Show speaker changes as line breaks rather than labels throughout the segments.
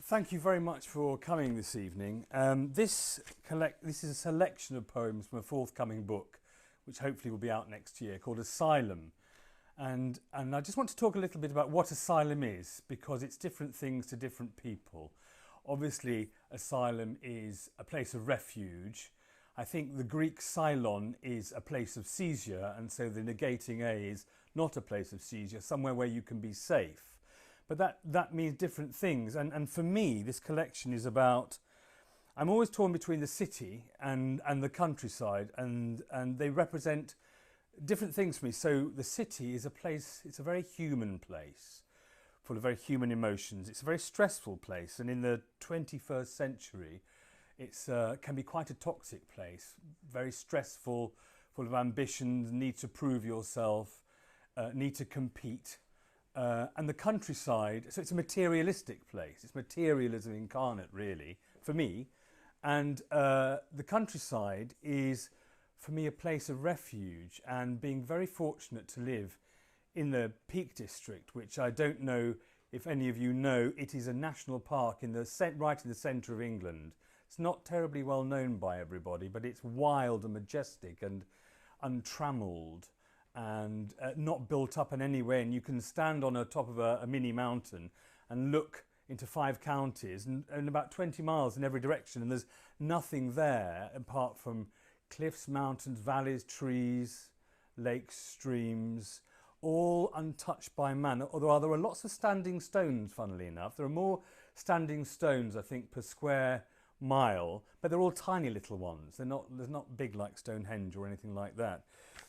Thank you very much for coming this evening. This is a selection of poems from a forthcoming book, which hopefully will be out next year, called Asylum. And I just want to talk a little bit about what asylum is, because it's different things to different people. Obviously, asylum is a place of refuge. I think the Greek Cylon is a place of seizure, and so the negating A is not a place of seizure, somewhere where you can be safe. But that means different things. And for me, this collection is about, I'm always torn between the city and the countryside, and they represent different things for me. So the city is a place, it's a very human place, full of very human emotions. It's a very stressful place, and in the 21st century, it's can be quite a toxic place, very stressful, full of ambitions, need to prove yourself, need to compete. And the countryside, so it's a materialistic place. It's materialism incarnate, really, for me. And the countryside is, for me, a place of refuge, and being very fortunate to live in the Peak District, which I don't know if any of you know. It is a national park right in the centre of England. It's not terribly well known by everybody, but it's wild and majestic and untrammelled, and not built up in any way, and you can stand on the top of a mini mountain and look into 5 counties and about 20 miles in every direction, and there's nothing there apart from cliffs, mountains, valleys, trees, lakes, streams, all untouched by man. Although there are lots of standing stones, funnily enough. There are more standing stones, I think, per square mile, but they're all tiny little ones. They're not big like Stonehenge or anything like that.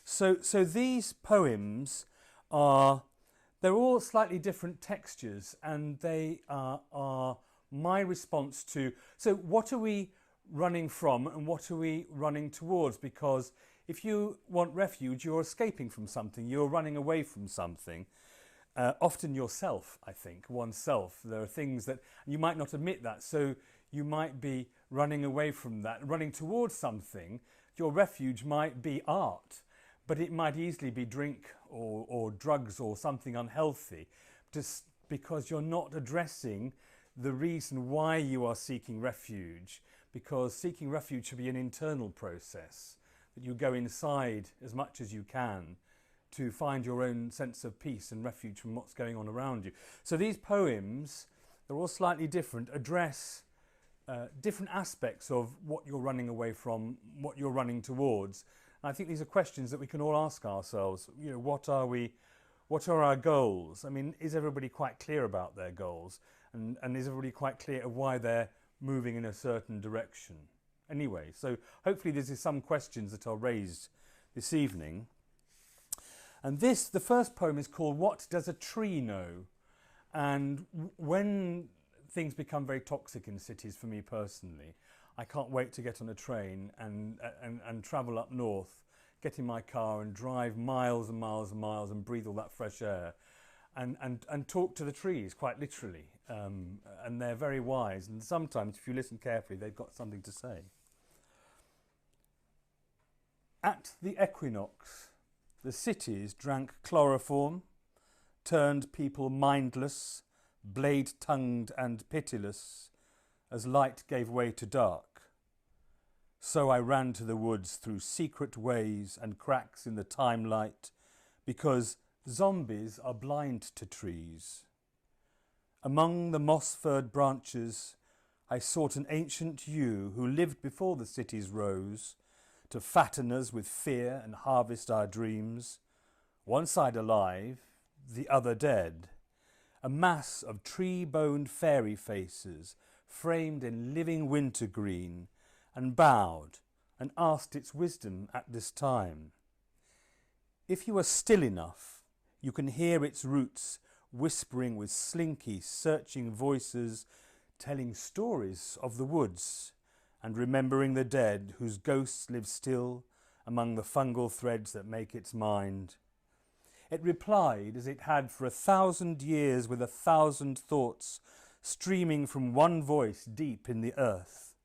So these poems they're all slightly different textures, and they are my response to, so what are we running from and what are we running towards? Because if you want refuge, you're escaping from something, you're running away from something. Often yourself, I think, oneself. There are things that you might not admit that, so you might be running away from that, running towards something. Your refuge might be art, but it might easily be drink or drugs or something unhealthy, just because you're not addressing the reason why you are seeking refuge, because seeking refuge should be an internal process, that you go inside as much as you can to find your own sense of peace and refuge from what's going on around you. So these poems, they're all slightly different, address different aspects of what you're running away from, what you're running towards. And I think these are questions that we can all ask ourselves. You know, what are our goals? I mean, is everybody quite clear about their goals? And is everybody quite clear of why they're moving in a certain direction? Anyway, so hopefully this is some questions that are raised this evening. And the first poem is called What Does a Tree Know? And when things become very toxic in cities, for me personally, I can't wait to get on a train and travel up north, get in my car and drive miles and miles and miles and breathe all that fresh air and talk to the trees, quite literally. And they're very wise, and sometimes, if you listen carefully, they've got something to say. At the equinox, the cities drank chloroform, turned people mindless, blade-tongued and pitiless, as light gave way to dark. So I ran to the woods through secret ways and cracks in the time light, because zombies are blind to trees. Among the moss-furred branches, I sought an ancient yew who lived before the cities rose, to fatten us with fear and harvest our dreams, one side alive, the other dead, a mass of tree-boned fairy faces framed in living winter green, and bowed and asked its wisdom at this time. If you are still enough, you can hear its roots whispering with slinky, searching voices, telling stories of the woods, and remembering the dead whose ghosts live still among the fungal threads that make its mind. It replied as it had for 1,000 years, with 1,000 thoughts streaming from one voice deep in the earth.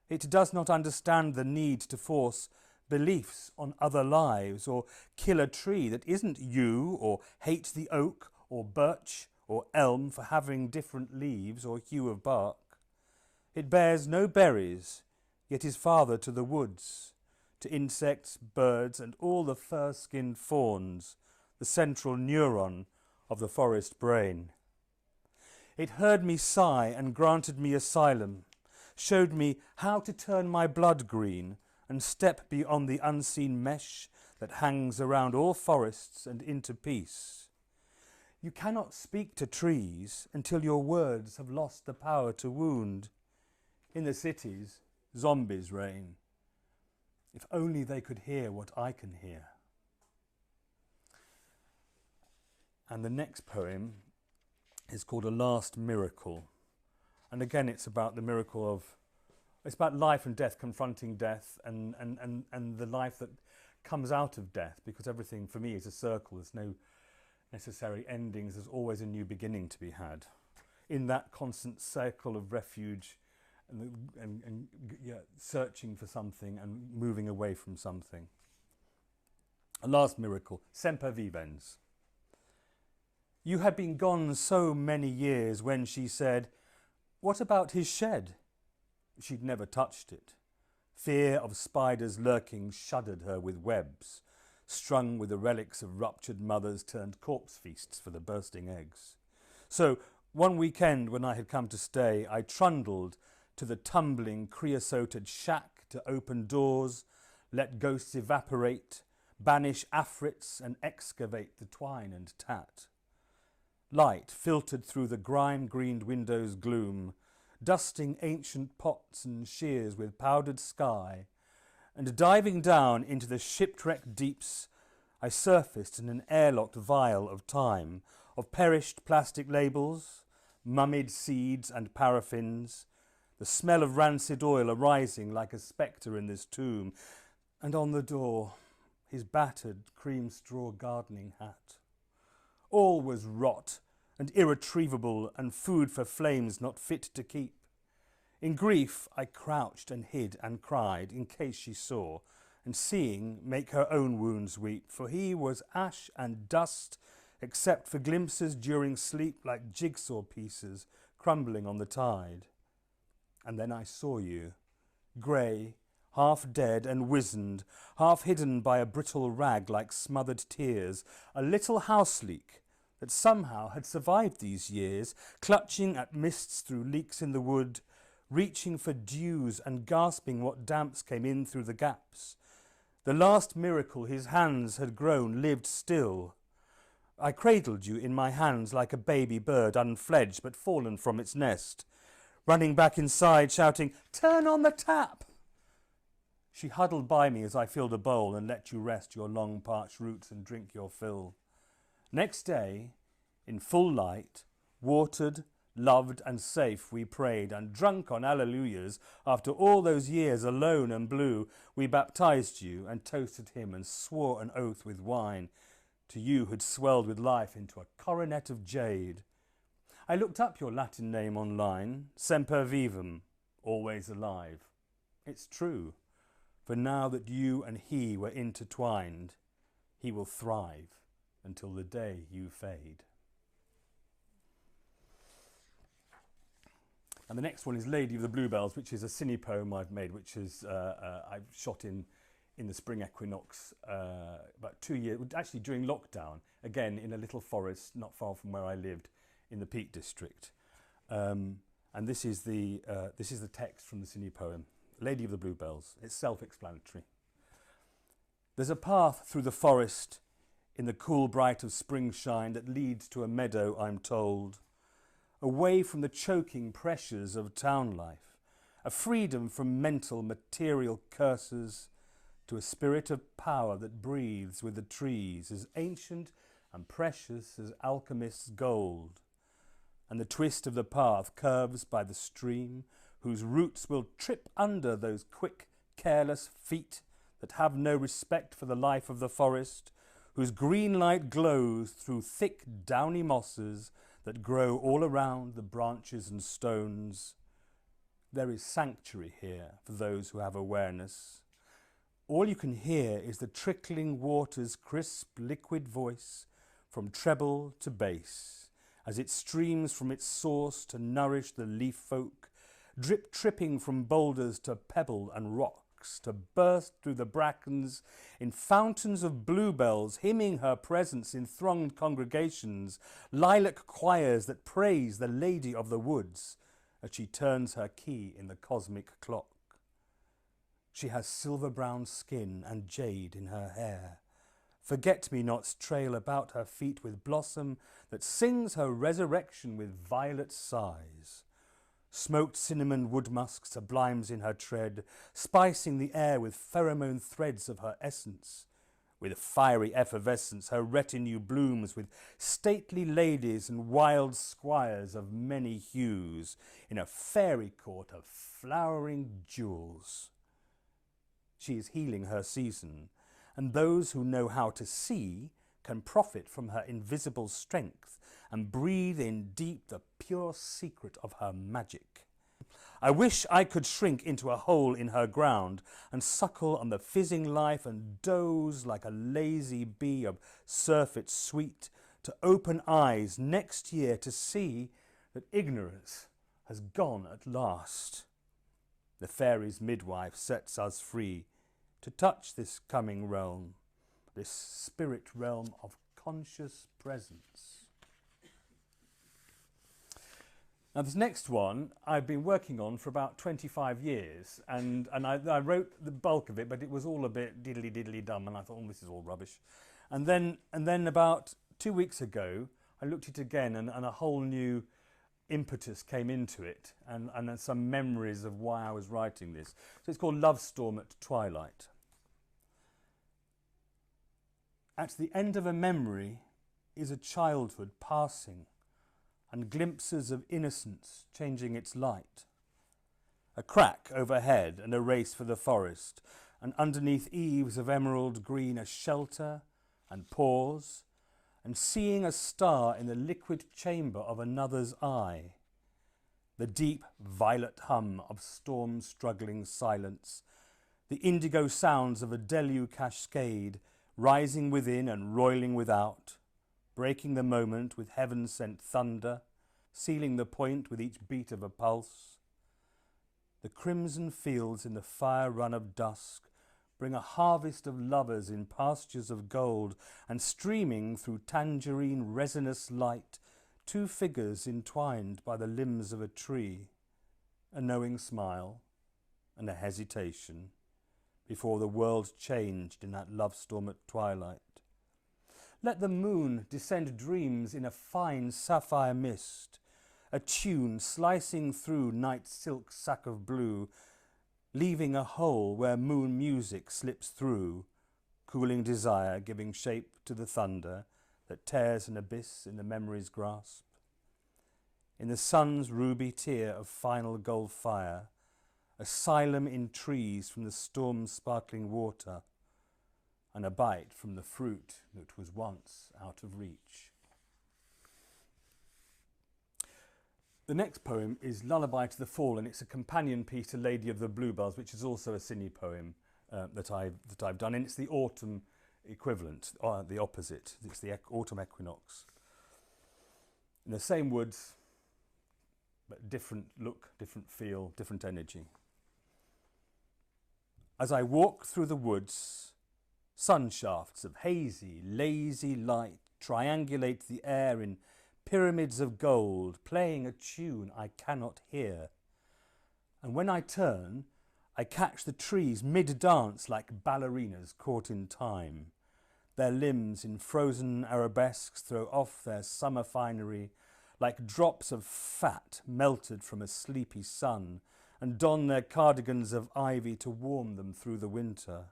It does not understand the need to force beliefs on other lives, or kill a tree that isn't you, or hate the oak or birch or elm for having different leaves or hue of bark. It bears no berries, yet is father to the woods, to insects, birds, and all the fur-skinned fawns, the central neuron of the forest brain. It heard me sigh and granted me asylum, showed me how to turn my blood green and step beyond the unseen mesh that hangs around all forests and into peace. You cannot speak to trees until your words have lost the power to wound. In the cities, zombies reign. If only they could hear what I can hear. And the next poem is called A Last Miracle. And again, it's about the miracle of, it's about life and death, confronting death and the life that comes out of death, because everything for me is a circle. There's no necessary endings. There's always a new beginning to be had. In that constant circle of refuge and searching for something and moving away from something. A last miracle, semper vivens. You had been gone so many years when she said, "What about his shed?" She'd never touched it. Fear of spiders lurking shuddered her with webs, strung with the relics of ruptured mothers turned corpse feasts for the bursting eggs. So one weekend when I had come to stay, I trundled to the tumbling creosoted shack to open doors, let ghosts evaporate, banish afrits and excavate the twine and tat. Light filtered through the grime-greened window's gloom, dusting ancient pots and shears with powdered sky, and diving down into the shipwrecked deeps, I surfaced in an airlocked vial of time, of perished plastic labels, mummied seeds and paraffins, the smell of rancid oil arising like a spectre in this tomb, and on the door, his battered cream straw gardening hat. All was rot and irretrievable and food for flames not fit to keep. In grief, I crouched and hid and cried in case she saw, and seeing, make her own wounds weep, for he was ash and dust, except for glimpses during sleep like jigsaw pieces crumbling on the tide. And then I saw you, grey, half dead and wizened, half hidden by a brittle rag like smothered tears, a little house leak that somehow had survived these years, clutching at mists through leaks in the wood, reaching for dews and gasping what damps came in through the gaps. The last miracle his hands had grown lived still. I cradled you in my hands like a baby bird unfledged but fallen from its nest, running back inside shouting, "Turn on the tap!" She huddled by me as I filled a bowl and let you rest your long parched roots and drink your fill. Next day, in full light, watered, loved and safe we prayed, and drunk on alleluias, after all those years alone and blue, we baptized you and toasted him and swore an oath with wine to you who'd swelled with life into a coronet of jade. I looked up your Latin name online, semper vivum, always alive. It's true, for now that you and he were intertwined, he will thrive until the day you fade. And the next one is Lady of the Bluebells, which is a cine poem I've made, which is I've shot in the spring equinox about 2 years, actually during lockdown, again in a little forest not far from where I lived in the Peak District. And this is the text from the cine poem, Lady of the Bluebells. It's self-explanatory. There's a path through the forest in the cool bright of spring shine that leads to a meadow, I'm told, away from the choking pressures of town life, a freedom from mental material curses to a spirit of power that breathes with the trees, as ancient and precious as alchemist's gold. And the twist of the path curves by the stream, whose roots will trip under those quick, careless feet that have no respect for the life of the forest, whose green light glows through thick, downy mosses that grow all around the branches and stones. There is sanctuary here for those who have awareness. All you can hear is the trickling water's crisp, liquid voice from treble to bass, as it streams from its source to nourish the leaf folk, drip-tripping from boulders to pebble and rocks, to burst through the brackens in fountains of bluebells, hymning her presence in thronged congregations, lilac choirs that praise the Lady of the Woods as she turns her key in the cosmic clock. She has silver-brown skin and jade in her hair. Forget-me-nots trail about her feet with blossom that sings her resurrection with violet sighs. Smoked cinnamon wood musk sublimes in her tread, spicing the air with pheromone threads of her essence. With fiery effervescence her retinue blooms with stately ladies and wild squires of many hues in a fairy court of flowering jewels. She is healing her season, and those who know how to see can profit from her invisible strength and breathe in deep the pure secret of her magic. I wish I could shrink into a hole in her ground and suckle on the fizzing life and doze like a lazy bee of surfeit sweet, to open eyes next year to see that ignorance has gone at last. The fairy's midwife sets us free to touch this coming realm, this spirit realm of conscious presence. Now this next one I've been working on for about 25 years and I wrote the bulk of it, but it was all a bit diddly-diddly-dum and I thought, oh, this is all rubbish. And then about 2 weeks ago I looked at it again and a whole new impetus came into it and then some memories of why I was writing this. So it's called Love Storm at Twilight. At the end of a memory is a childhood passing and glimpses of innocence changing its light. A crack overhead and a race for the forest, and underneath eaves of emerald green a shelter and pause, and seeing a star in the liquid chamber of another's eye. The deep violet hum of storm-struggling silence, the indigo sounds of a deluge cascade rising within and roiling without, breaking the moment with heaven-sent thunder, sealing the point with each beat of a pulse. The crimson fields in the fire run of dusk bring a harvest of lovers in pastures of gold, and streaming through tangerine resinous light, two figures entwined by the limbs of a tree, a knowing smile and a hesitation, before the world changed in that love storm at twilight. Let the moon descend dreams in a fine sapphire mist, a tune slicing through night's silk sack of blue, leaving a hole where moon music slips through, cooling desire giving shape to the thunder that tears an abyss in the memory's grasp. In the sun's ruby tear of final gold fire, asylum in trees from the storm's sparkling water, and a bite from the fruit that was once out of reach. The next poem is Lullaby to the Fall, and it's a companion piece to Lady of the Bluebells, which is also a Cine poem that I've done, and it's the autumn equivalent, or the opposite. It's the autumn equinox. In the same woods, but different look, different feel, different energy. As I walk through the woods, sun shafts of hazy, lazy light triangulate the air in pyramids of gold, playing a tune I cannot hear. And when I turn, I catch the trees mid-dance like ballerinas caught in time. Their limbs in frozen arabesques throw off their summer finery like drops of fat melted from a sleepy sun, and don their cardigans of ivy to warm them through the winter.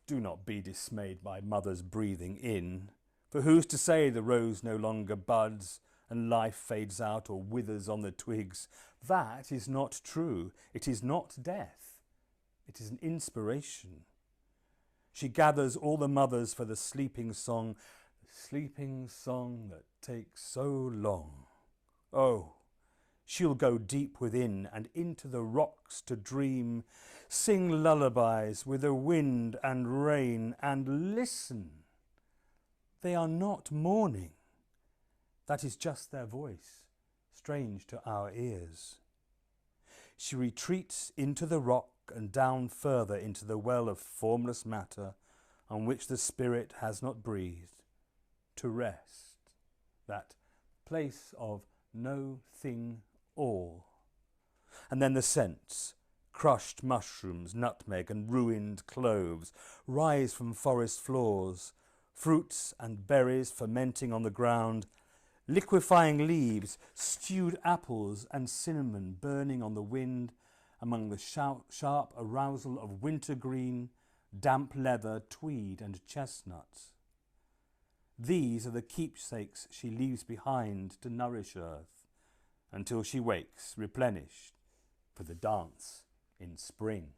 Do not be dismayed by mother's breathing in, for who's to say the rose no longer buds and life fades out or withers on the twigs? That is not true. It is not death. It is an inspiration. She gathers all the mothers for the sleeping song that takes so long. Oh, she'll go deep within and into the rocks to dream, sing lullabies with the wind and rain, and listen. They are not mourning. That is just their voice, strange to our ears. She retreats into the rock and down further into the well of formless matter on which the spirit has not breathed, to rest, that place of no thing all. And then the scents, crushed mushrooms, nutmeg and ruined cloves, rise from forest floors, fruits and berries fermenting on the ground, liquefying leaves, stewed apples and cinnamon burning on the wind among the sharp arousal of wintergreen, damp leather, tweed and chestnuts. These are the keepsakes she leaves behind to nourish earth until she wakes, replenished, for the dance in spring.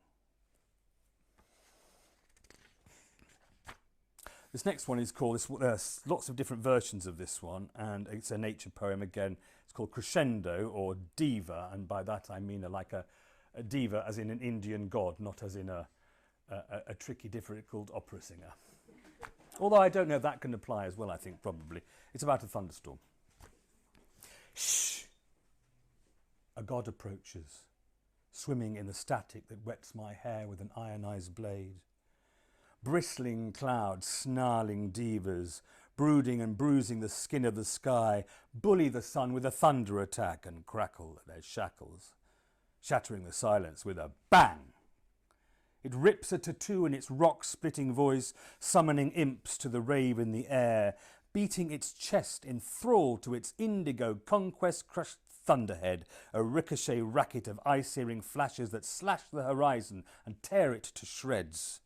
This next one is called, there's lots of different versions of this one, and it's a nature poem again. It's called Crescendo or Diva, and by that I mean like a diva as in an Indian god, not as in a tricky, difficult opera singer. Although I don't know if that can apply as well, I think, probably. It's about a thunderstorm. Shh! A god approaches, swimming in the static that wets my hair with an ionized blade. Bristling clouds, snarling divas, brooding and bruising the skin of the sky, bully the sun with a thunder attack and crackle at their shackles, shattering the silence with a bang. It rips a tattoo in its rock-splitting voice, summoning imps to the rave in the air, beating its chest in thrall to its indigo conquest-crushed thunderhead, a ricochet racket of ice-searing flashes that slash the horizon and tear it to shreds.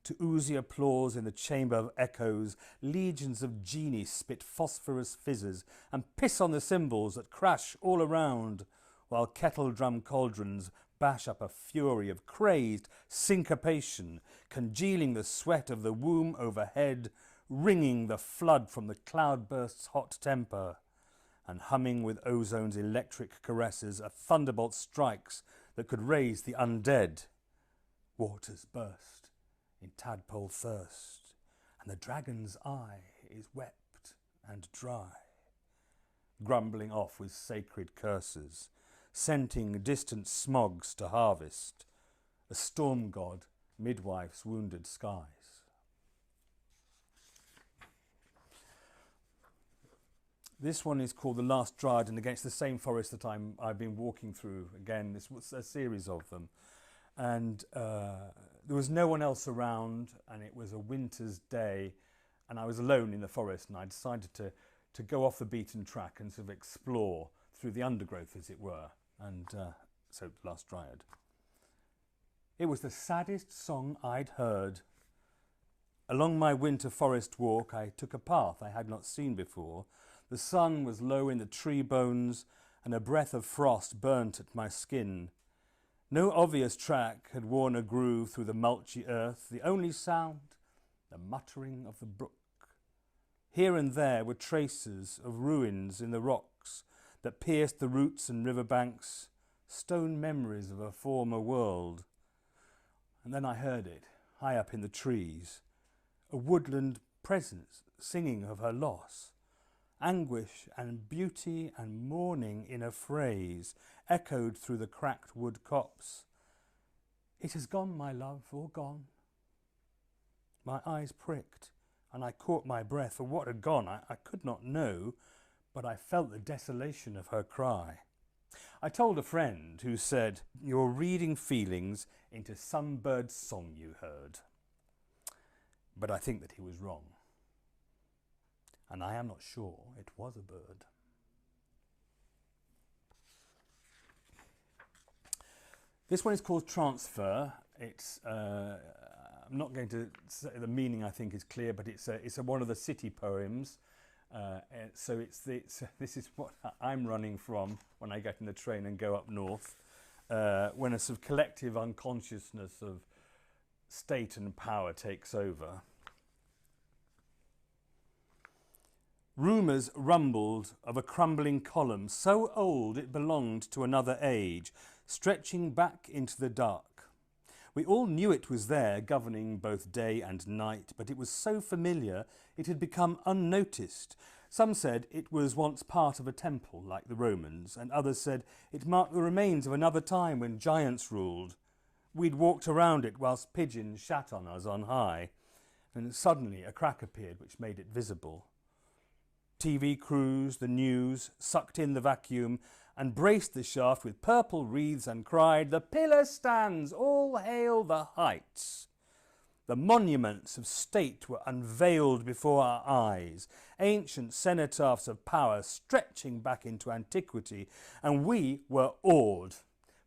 To oozy applause in the chamber of echoes, legions of genies spit phosphorus fizzes and piss on the cymbals that crash all around, while kettle-drum cauldrons bash up a fury of crazed syncopation, congealing the sweat of the womb overhead, wringing the flood from the cloudburst's hot temper, and humming with ozone's electric caresses a thunderbolt strikes that could raise the undead. Waters burst in tadpole thirst, and the dragon's eye is wept and dry, grumbling off with sacred curses, scenting distant smogs to harvest, a storm god midwife's wounded skies. This one is called The Last Dryad, and against the same forest that I've been walking through. Again, this was a series of them. And there was no one else around, and it was a winter's day, and I was alone in the forest, and I decided to go off the beaten track and sort of explore through the undergrowth, as it were. And so, Last Dryad. It was the saddest song I'd heard. Along my winter forest walk, I took a path I had not seen before. The sun was low in the tree bones, and a breath of frost burnt at my skin. No obvious track had worn a groove through the mulchy earth. The only sound, the muttering of the brook. Here and there were traces of ruins in the rocks that pierced the roots and riverbanks, stone memories of a former world. And then I heard it, high up in the trees, a woodland presence singing of her loss. Anguish and beauty and mourning in a phrase echoed through the cracked wood copse. It has gone, my love, all gone. My eyes pricked, and I caught my breath, for what had gone I could not know, but I felt the desolation of her cry. I told a friend who said, "You're reading feelings into some bird's song you heard." But I think that he was wrong. And I am not sure it was a bird. This one is called Transfer. It's I'm not going to say the meaning. I think is clear, but it's one of the city poems. So this is what I'm running from when I get in the train and go up north. When a sort of collective unconsciousness of state and power takes over. Rumours rumbled of a crumbling column, so old it belonged to another age, stretching back into the dark. We all knew it was there, governing both day and night, but it was so familiar it had become unnoticed, Some said it was once part of a temple, like the Romans, and others said it marked the remains of another time when giants ruled. We'd walked around it whilst pigeons shat on us on high, and suddenly a crack appeared which made it visible. TV crews, the news, sucked in the vacuum and braced the shaft with purple wreaths and cried, "The pillar stands, all hail the heights." The monuments of state were unveiled before our eyes, ancient cenotaphs of power stretching back into antiquity, and we were awed,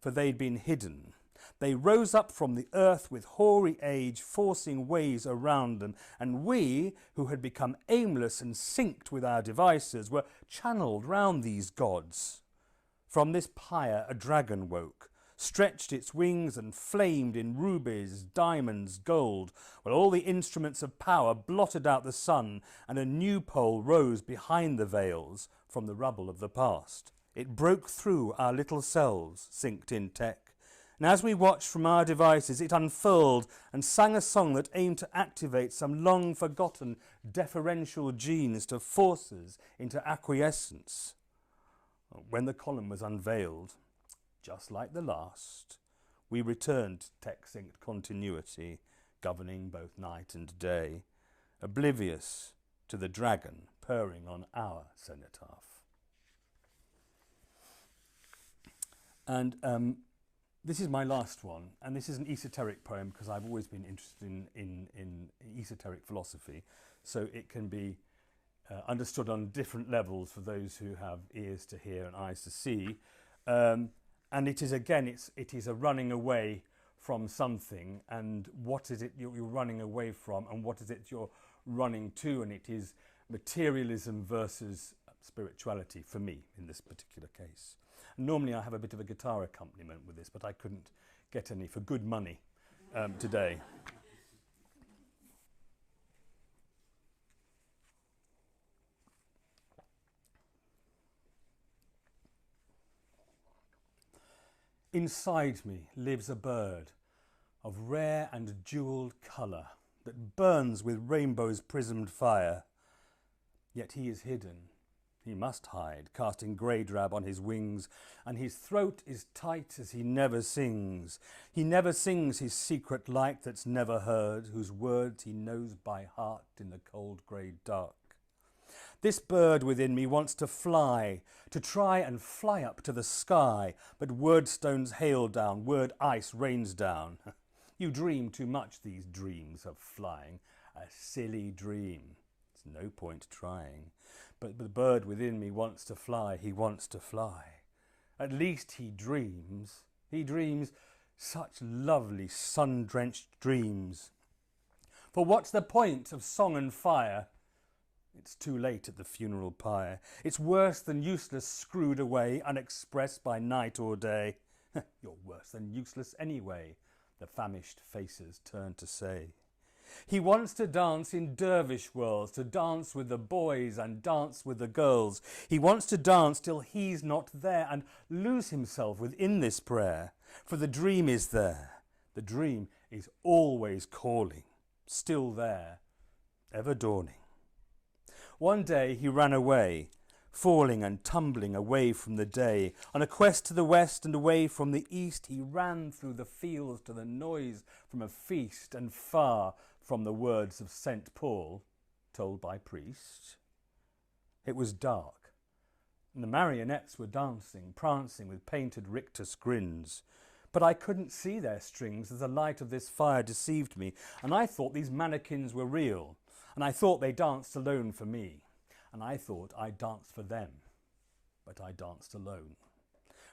for they'd been hidden. They rose up from the earth with hoary age forcing ways around them, and we, who had become aimless and synced with our devices, were channeled round these gods. From this pyre a dragon woke, stretched its wings and flamed in rubies, diamonds, gold, while all the instruments of power blotted out the sun, and a new pole rose behind the veils from the rubble of the past. It broke through our little selves, synced in tech, and as we watched from our devices, it unfurled and sang a song that aimed to activate some long-forgotten deferential genes to force us into acquiescence. When the column was unveiled, just like the last, we returned to tech-synced continuity, governing both night and day, oblivious to the dragon purring on our cenotaph. And this is my last one, and this is an esoteric poem because I've always been interested in esoteric philosophy, so it can be understood on different levels for those who have ears to hear and eyes to see. And it is, again, it is a running away from something, and what is it you're running away from, and what is it you're running to, and it is materialism versus spirituality for me in this particular case. And normally I have a bit of a guitar accompaniment with this, but I couldn't get any for good money today. Inside me lives a bird of rare and jewelled colour that burns with rainbow's prismed fire. Yet he is hidden. He must hide, casting grey drab on his wings, and his throat is tight as he never sings. He never sings his secret light that's never heard, whose words he knows by heart in the cold grey dark. This bird within me wants to fly, to try and fly up to the sky, but word stones hail down, word ice rains down. You dream too much these dreams of flying, a silly dream. It's no point trying. But the bird within me wants to fly, he wants to fly. At least he dreams such lovely sun-drenched dreams. For what's the point of song and fire? It's too late at the funeral pyre. It's worse than useless, screwed away, unexpressed by night or day. You're worse than useless anyway, the famished faces turn to say. He wants to dance in dervish worlds, to dance with the boys and dance with the girls. He wants to dance till he's not there and lose himself within this prayer. For the dream is there. The dream is always calling, still there, ever dawning. One day he ran away, falling and tumbling away from the day. On a quest to the west and away from the east, he ran through the fields to the noise from a feast and far from the words of St. Paul, told by priests. It was dark, and the marionettes were dancing, prancing with painted rictus grins. But I couldn't see their strings as the light of this fire deceived me, and I thought these mannequins were real, and I thought they danced alone for me, and I thought I danced for them, but I danced alone.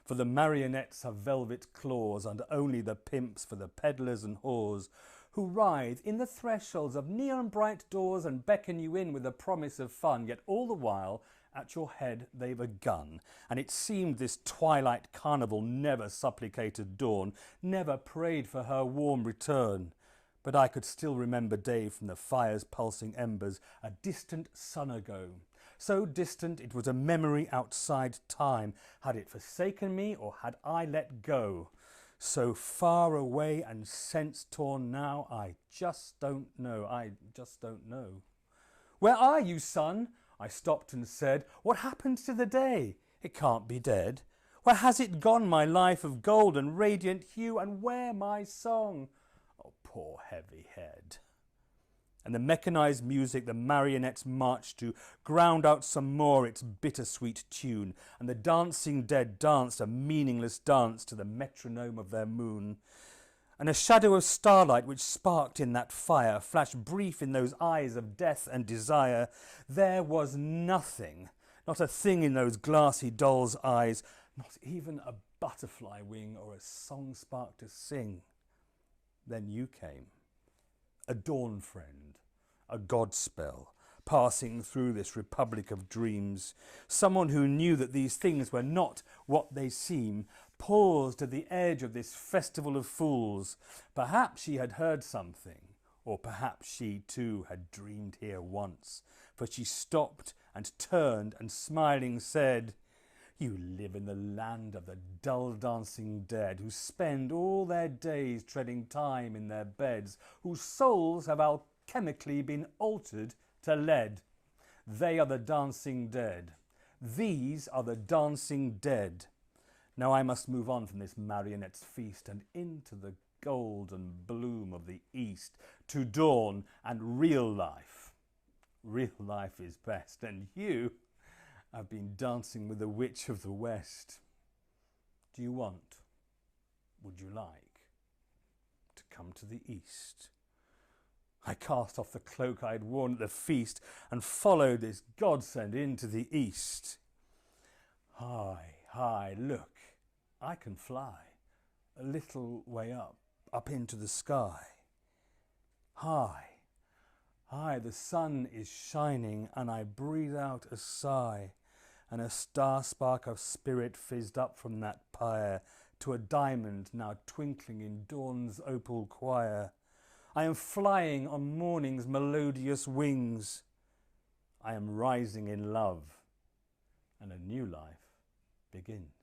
For the marionettes have velvet claws, and only the pimps for the peddlers and whores, who writhe in the thresholds of neon-bright doors and beckon you in with the promise of fun, yet all the while at your head they've a gun. And it seemed this twilight carnival never supplicated dawn, never prayed for her warm return. But I could still remember day from the fire's pulsing embers, a distant sun ago. So distant it was a memory outside time. Had it forsaken me, or had I let go? So far away and sense-torn now, I just don't know, I just don't know. Where are you, sun? I stopped and said, what happened to the day? It can't be dead. Where has it gone, my life of gold and radiant hue, and where my song? Oh, poor heavy head. And the mechanized music the marionettes marched to ground out some more its bittersweet tune, and the dancing dead danced a meaningless dance to the metronome of their moon. And a shadow of starlight which sparked in that fire flashed brief in those eyes of death and desire. There was nothing, not a thing in those glassy doll's eyes, not even a butterfly wing or a song spark to sing. Then you came, a dawn friend, a godspell, passing through this republic of dreams. Someone who knew that these things were not what they seem, paused at the edge of this festival of fools. Perhaps she had heard something, or perhaps she too had dreamed here once, for she stopped and turned and smiling said, you live in the land of the dull dancing dead, who spend all their days treading time in their beds, whose souls have alchemically been altered to lead. They are the dancing dead. These are the dancing dead. Now I must move on from this marionette's feast and into the golden bloom of the east, to dawn and real life. Real life is best, and you have been dancing with the witch of the west. Do you want, would you like, to come to the east? I cast off the cloak I had worn at the feast and followed this godsend into the east. High, high, look, I can fly a little way up into the sky. High, high, the sun is shining and I breathe out a sigh, and a star spark of spirit fizzed up from that pyre to a diamond now twinkling in dawn's opal choir. I am flying on morning's melodious wings. I am rising in love, and a new life begins.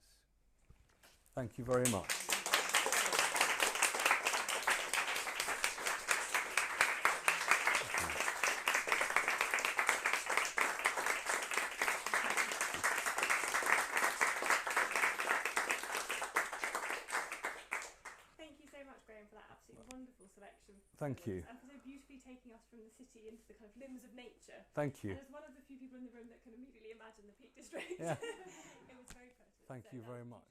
Thank you very much.
Wonderful selection.
Thank you.
And for so beautifully taking us from the city into the kind of limbs of nature.
Thank you.
And as one of the few people in the room that can immediately imagine the Peak District.
Yeah.
It was very poetic.
Thank you very much.